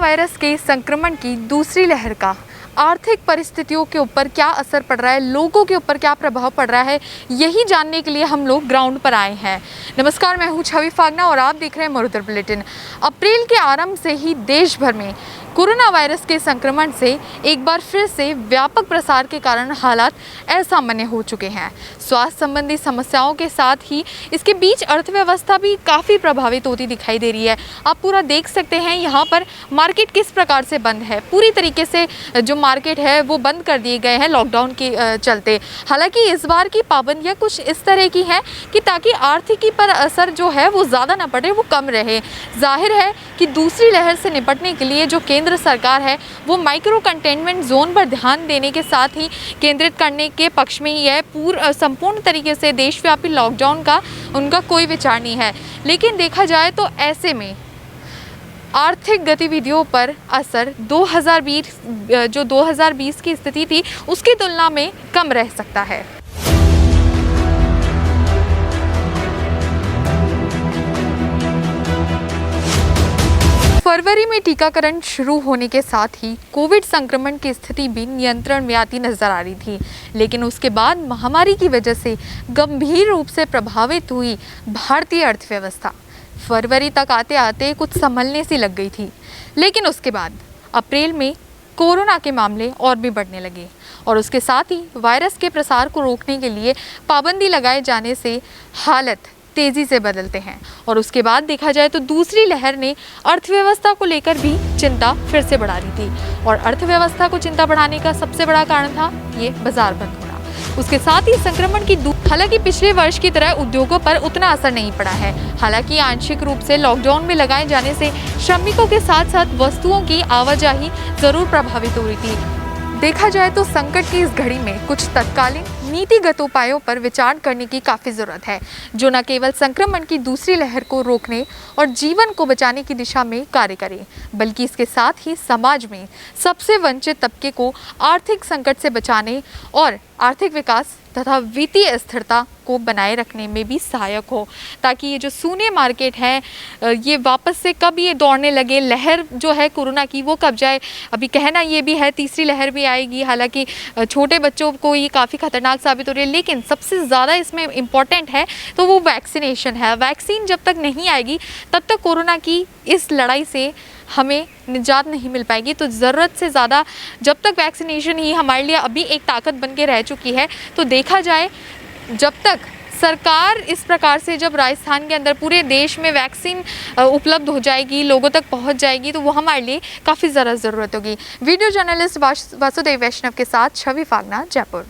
Virus के संक्रमण की दूसरी लहर का आर्थिक परिस्थितियों के ऊपर क्या असर पड़ रहा है, लोगों के ऊपर क्या प्रभाव पड़ रहा है, यही जानने के लिए हम लोग ग्राउंड पर आए हैं। नमस्कार, मैं हूँ छवि फागना और आप देख रहे हैं मरुधर बुलेटिन। अप्रैल के आरंभ से ही देश भर में कोरोना वायरस के संक्रमण से एक बार फिर से व्यापक प्रसार के कारण हालात असामान्य हो चुके हैं। स्वास्थ्य संबंधी समस्याओं के साथ ही इसके बीच अर्थव्यवस्था भी काफ़ी प्रभावित होती दिखाई दे रही है। आप पूरा देख सकते हैं यहाँ पर मार्केट किस प्रकार से बंद है। पूरी तरीके से जो मार्केट है वो बंद कर दिए गए हैं लॉकडाउन के चलते। हालांकि इस बार की पाबंदियाँ कुछ इस तरह की हैं कि ताकि आर्थिकी पर असर जो है वो ज़्यादा ना पड़े, वो कम रहे। जाहिर है कि दूसरी लहर से निपटने के लिए जो केंद्र सरकार है वो माइक्रो कंटेनमेंट जोन पर ध्यान देने के साथ ही केंद्रित करने के पक्ष में ही है। संपूर्ण तरीके से देशव्यापी लॉकडाउन का उनका कोई विचार नहीं है। लेकिन देखा जाए तो ऐसे में आर्थिक गतिविधियों पर असर 2020 की स्थिति थी उसकी तुलना में कम रह सकता है। फरवरी में टीकाकरण शुरू होने के साथ ही कोविड संक्रमण की स्थिति भी नियंत्रण में आती नजर आ रही थी, लेकिन उसके बाद महामारी की वजह से गंभीर रूप से प्रभावित हुई भारतीय अर्थव्यवस्था फरवरी तक आते आते कुछ संभलने सी लग गई थी। लेकिन उसके बाद अप्रैल में कोरोना के मामले और भी बढ़ने लगे और उसके साथ ही वायरस के प्रसार को रोकने के लिए पाबंदी लगाए जाने से हालत तेज़ी से बदलते हैं। और उसके बाद देखा जाए तो दूसरी लहर ने अर्थव्यवस्था को लेकर भी चिंता फिर से बढ़ा दी थी और अर्थव्यवस्था को चिंता बढ़ाने का सबसे बड़ा कारण था ये बाजार बंद होना। उसके साथ ही संक्रमण की हालांकि पिछले वर्ष की तरह उद्योगों पर उतना असर नहीं पड़ा है। हालांकि आंशिक रूप से लॉकडाउन में लगाए जाने से श्रमिकों के साथ साथ वस्तुओं की आवाजाही जरूर प्रभावित हो रही थी। देखा जाए तो संकट की इस घड़ी में कुछ तत्कालीन नीतिगत उपायों पर विचार करने की काफ़ी ज़रूरत है, जो न केवल संक्रमण की दूसरी लहर को रोकने और जीवन को बचाने की दिशा में कार्य करें, बल्कि इसके साथ ही समाज में सबसे वंचित तबके को आर्थिक संकट से बचाने और आर्थिक विकास तथा वित्तीय स्थिरता को बनाए रखने में भी सहायक हो, ताकि ये जो शून्य मार्केट है ये वापस से कब ये दौड़ने लगे, लहर जो है कोरोना की वो कब जाए। अभी कहना ये भी है तीसरी लहर भी आएगी, हालांकि छोटे बच्चों को ये काफ़ी खतरनाक साबित हो रही है। लेकिन सबसे ज़्यादा इसमें इम्पॉर्टेंट है तो वो वैक्सीनेशन है। वैक्सीन जब तक नहीं आएगी तब तक कोरोना की इस लड़ाई से हमें निजात नहीं मिल पाएगी। तो ज़रूरत से ज़्यादा जब तक वैक्सीनेशन ही हमारे लिए अभी एक ताकत बन के रह चुकी है, तो देखा जाए जब तक सरकार इस प्रकार से जब राजस्थान के अंदर पूरे देश में वैक्सीन उपलब्ध हो जाएगी, लोगों तक पहुंच जाएगी, तो वो हमारे लिए काफ़ी ज़्यादा ज़रूरत होगी। वीडियो जर्नलिस्ट वासुदेव वैष्णव के साथ छवि फागना, जयपुर।